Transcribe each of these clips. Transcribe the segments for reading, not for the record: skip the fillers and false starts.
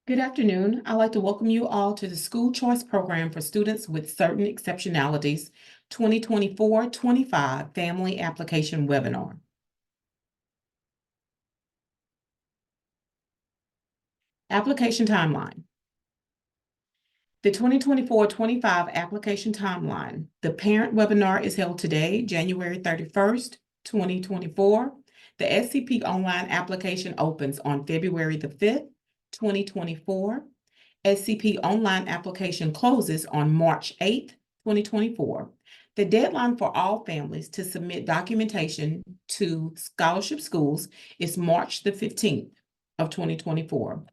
Good afternoon. I'd like to welcome you all to the School Choice Program for Students with Certain Exceptionalities 2024-25 Family Application Webinar. Application Timeline. The 2024-25 application timeline. The parent webinar is held today, January 31st, 2024. The SCP online application opens on February the 5th, 2024. SCP online application closes on March 8th, 2024. The deadline for all families to submit documentation to scholarship schools is March the 15th of 2024.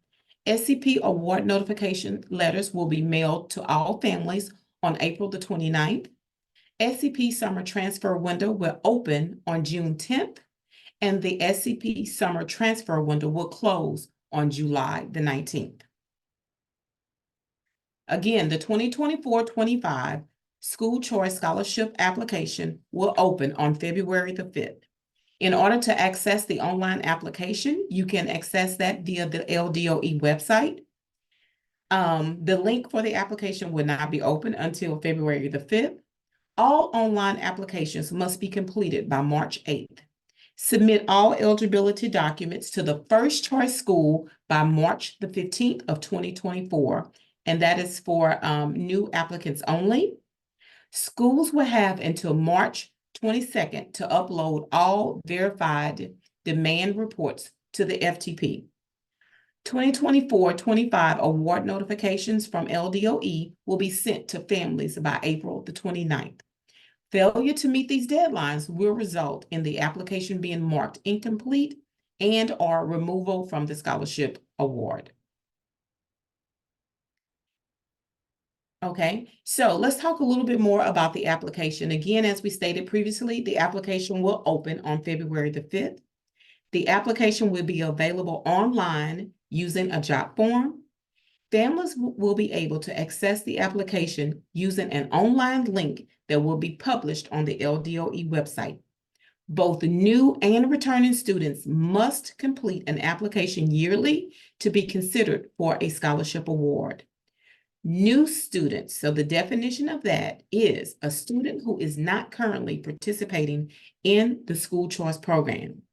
SCP award notification letters will be mailed to all families on April the 29th. SCP summer transfer window will open on June 10th, and the SCP summer transfer window will close on July the 19th. Again, the 2024-25 School Choice Scholarship application will open on February the 5th. In order to access the online application, you can access that via the LDOE website. The link for the application will not be open until February the 5th. All online applications must be completed by March 8th. Submit all eligibility documents to the first choice school by March the 15th of 2024, and that is for new applicants only. Schools will have until March 22nd to upload all verified demand reports to the FTP. 2024-25 award notifications from LDOE will be sent to families by April the 29th. Failure to meet these deadlines will result in the application being marked incomplete and/or removal from the scholarship award. Okay, so let's talk a little bit more about the application. Again, as we stated previously, the application will open on February the 5th. The application will be available online using a job form. Families will be able to access the application using an online link that will be published on the LDOE website. Both new and returning students must complete an application yearly to be considered for a scholarship award. New students, so the definition of that is a student who is not currently participating in the school choice program.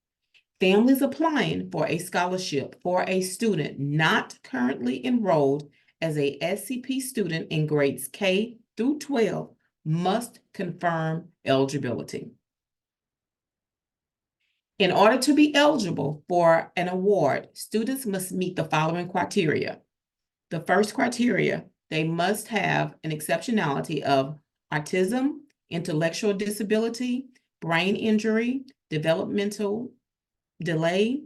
Families applying for a scholarship for a student not currently enrolled as a SCP student in grades K through 12 must confirm eligibility. In order to be eligible for an award, students must meet the following criteria. The first criteria, they must have an exceptionality of autism, intellectual disability, brain injury, developmental delay,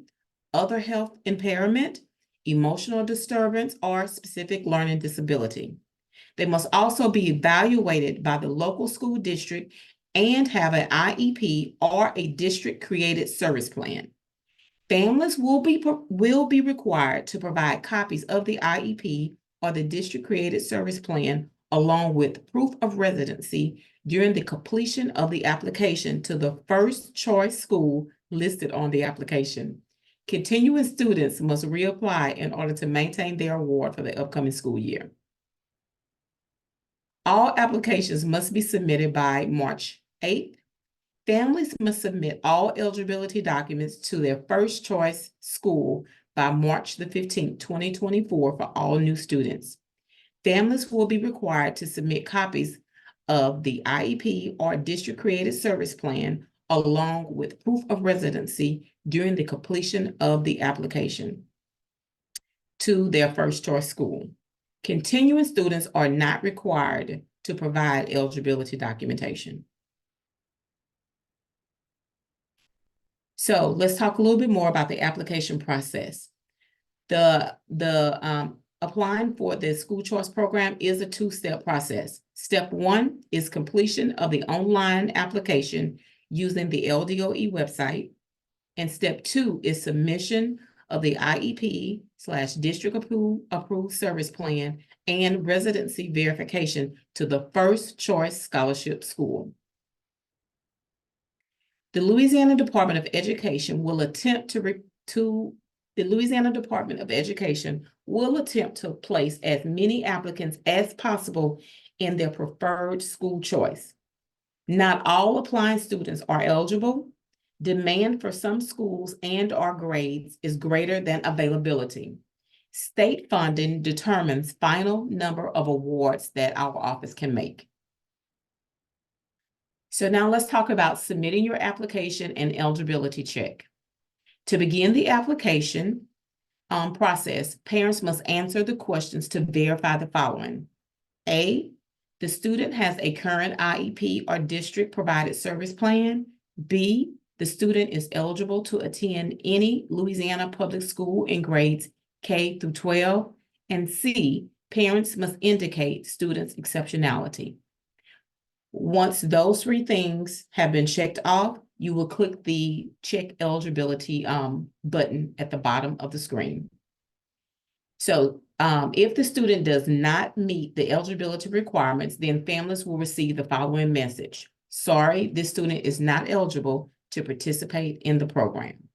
other health impairment, emotional disturbance, or specific learning disability. They must also be evaluated by the local school district and have an IEP or a district-created service plan. Families will be required to provide copies of the IEP or the district-created service plan along with proof of residency during the completion of the application to the first choice school listed on the application. Continuing students must reapply in order to maintain their award for the upcoming school year. All applications must be submitted by March 8th. Families must submit all eligibility documents to their first choice school by March the 15th, 2024 for all new students. Families will be required to submit copies of the IEP or district-created service plan along with proof of residency during the completion of the application to their first choice school. Continuing students are not required to provide eligibility documentation. So let's talk a little bit more about the application process. Applying for the school choice program is a two-step process. Step one is completion of the online application using the LDOE website. And step two is submission of the IEP/district approved service plan and residency verification to the first choice scholarship school. The Louisiana Department of Education will attempt to The Louisiana Department of Education will attempt to place as many applicants as possible in their preferred school choice. Not all applying students are eligible. Demand for some schools and/or grades is greater than availability. State funding determines final number of awards that our office can make. So now let's talk about submitting your application and eligibility check. To begin the application process, parents must answer the questions to verify the following. A, the student has a current IEP or district-provided service plan. B, the student is eligible to attend any Louisiana public school in grades K through 12. And C, parents must indicate students' exceptionality. Once those three things have been checked off, you will click the check eligibility button at the bottom of the screen. So if the student does not meet the eligibility requirements, then families will receive the following message. Sorry, this student is not eligible to participate in the program.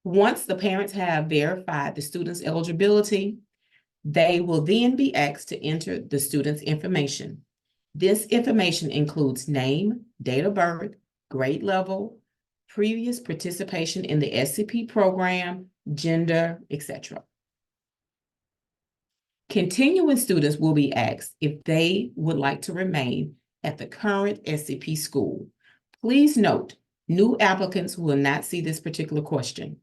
Once the parents have verified the student's eligibility, they will then be asked to enter the student's information. This information includes name, date of birth, grade level, previous participation in the SCP program, gender, etc. Continuing students will be asked if they would like to remain at the current SCP school. Please note, new applicants will not see this particular question.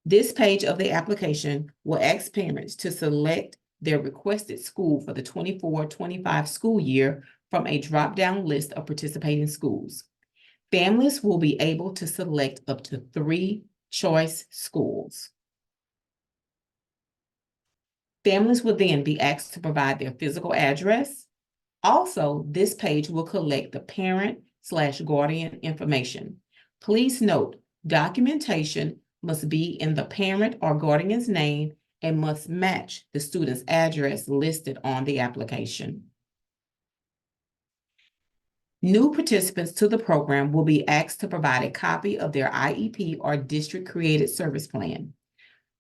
This page of the application will ask parents to select their requested school for the 24-25 school year from a drop-down list of participating schools. Families will be able to select up to 3 choice schools. Families will then be asked to provide their physical address. Also, this page will collect the parent/guardian information. Please note, documentation must be in the parent or guardian's name and must match the student's address listed on the application. New participants to the program will be asked to provide a copy of their IEP or district-created service plan.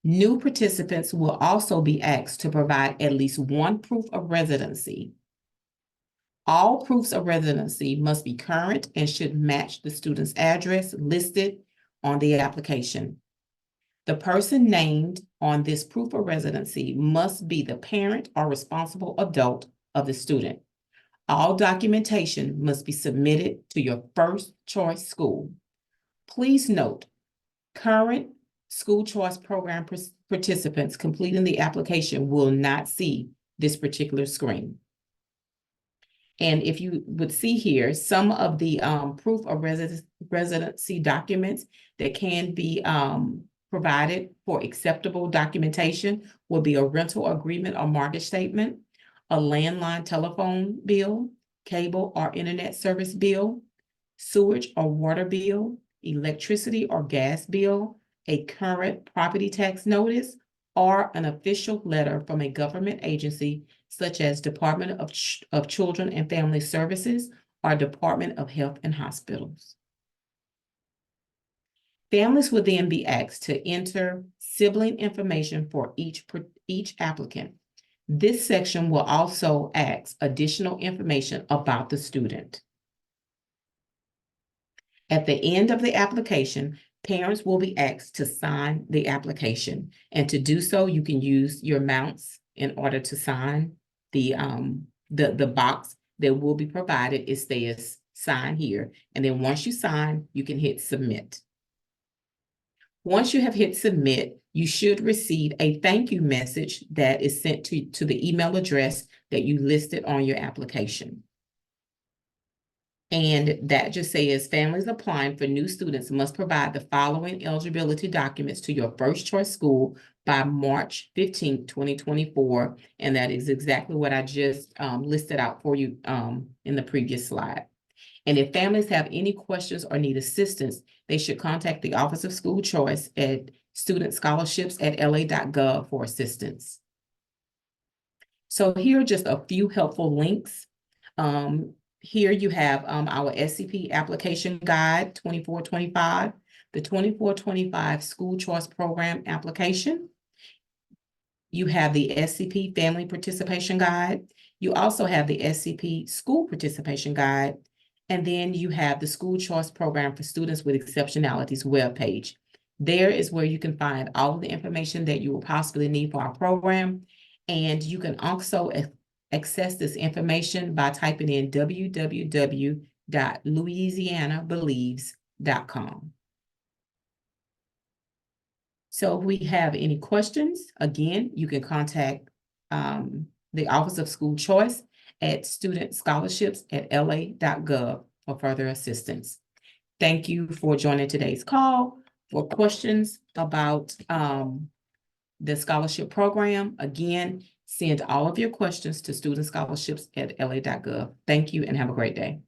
New participants will also be asked to provide at least one proof of residency. All proofs of residency must be current and should match the student's address listed on the application. The person named on this proof of residency must be the parent or responsible adult of the student. All documentation must be submitted to your first choice school. Please note, current school choice program participants completing the application will not see this particular screen. And if you would see here, some of the proof of residency documents that can be provided for acceptable documentation will be a rental agreement or mortgage statement, a landline telephone bill, cable or internet service bill, sewage or water bill, electricity or gas bill, a current property tax notice, or an official letter from a government agency such as Department of Children and Family Services or Department of Health and Hospitals. Families will then be asked to enter sibling information for each applicant. This section will also ask additional information about the student. At the end of the application, parents will be asked to sign the application. And to do so, you can use your mouse in order to sign the box that will be provided. It says sign here. And then once you sign, you can hit submit. Once you have hit submit, you should receive a thank you message that is sent to the email address that you listed on your application. And that just says families applying for new students must provide the following eligibility documents to your first choice school by March 15th, 2024. And that is exactly what I just listed out for you in the previous slide. And if families have any questions or need assistance, they should contact the Office of School Choice at studentscholarships@la.gov for assistance. So here are just a few helpful links. Here you have our SCP application guide 24-25, the 24-25 School Choice Program application. You have the SCP Family Participation Guide. You also have the SCP School Participation Guide. And then you have the School Choice Program for Students with Exceptionalities webpage. There is where you can find all of the information that you will possibly need for our program. And you can also access this information by typing in www.louisianabelieves.com. So if we have any questions, again, you can contact the Office of School Choice at studentscholarships@la.gov for further assistance. Thank you for joining today's call. For questions about the scholarship program, again, send all of your questions to studentscholarships@la.gov. Thank you and have a great day.